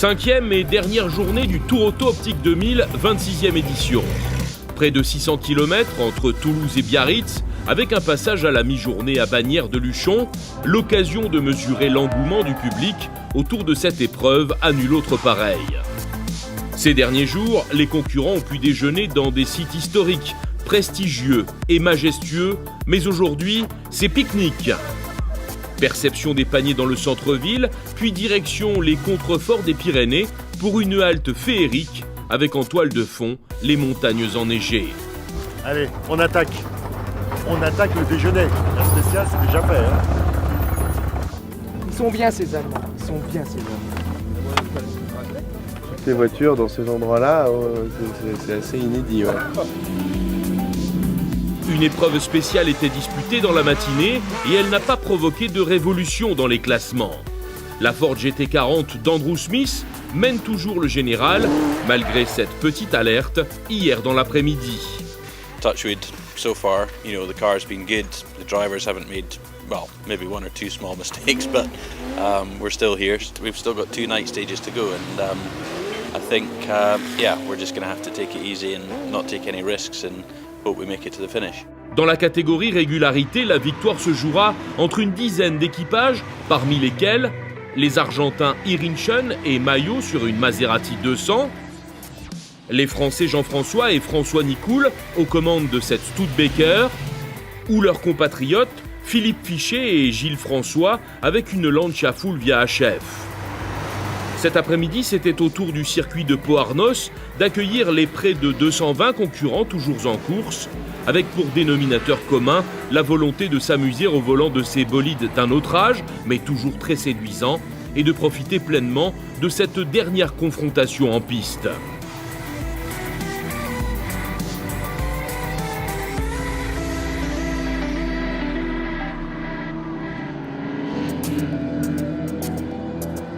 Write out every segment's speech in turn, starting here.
5e et dernière journée du Tour Auto Optique 2000, 26e édition. Près de 600 km entre Toulouse et Biarritz, avec un passage à la mi-journée à Bagnères de Luchon, l'occasion de mesurer l'engouement du public autour de cette épreuve à nul autre pareil. Ces derniers jours, les concurrents ont pu déjeuner dans des sites historiques, prestigieux et majestueux, mais aujourd'hui, c'est pique-nique. Perception des paniers dans le centre-ville, puis direction les contreforts des Pyrénées pour une halte féerique avec en toile de fond les montagnes enneigées. Allez, on attaque. On attaque le déjeuner. La spéciale, c'est déjà fait. Ils sont bien ces Allemands. Ils sont bien ces Allemands. Toutes les voitures dans ces endroits-là, c'est assez inédit. Ouais. Une épreuve spéciale était disputée dans la matinée et elle n'a pas provoqué de révolution dans les classements. La Ford GT40 d'Andrew Smith mène toujours le général, malgré cette petite alerte hier dans l'après-midi. Touchwood, so far, the car's been good. The drivers haven't made, well, maybe one or two small mistakes, but we're still here. We've still got 2 night stages to go, and I think, we're just going to have to take it easy and not take any risks and hope we make it to the finish. Dans la catégorie régularité, la victoire se jouera entre une dizaine d'équipages, parmi lesquels les Argentins Irinchen et Maillot sur une Maserati 200, les Français Jean-François et François Nicoul aux commandes de cette Studebaker, ou leurs compatriotes Philippe Fichet et Gilles François avec une Lancia Fulvia HF. Cet après-midi, c'était au tour du circuit de Pau-Arnos d'accueillir les près de 220 concurrents toujours en course, avec pour dénominateur commun la volonté de s'amuser au volant de ces bolides d'un autre âge, mais toujours très séduisants, et de profiter pleinement de cette dernière confrontation en piste.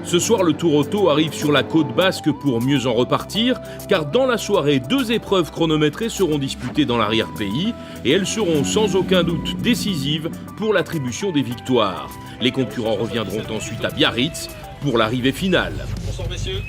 Ce soir, le Tour Auto arrive sur la côte basque pour mieux en repartir, car dans la soirée, 2 épreuves chronométrées seront disputées dans l'arrière-pays et elles seront sans aucun doute décisives pour l'attribution des victoires. Les concurrents reviendront ensuite à Biarritz pour l'arrivée finale. Bonsoir messieurs.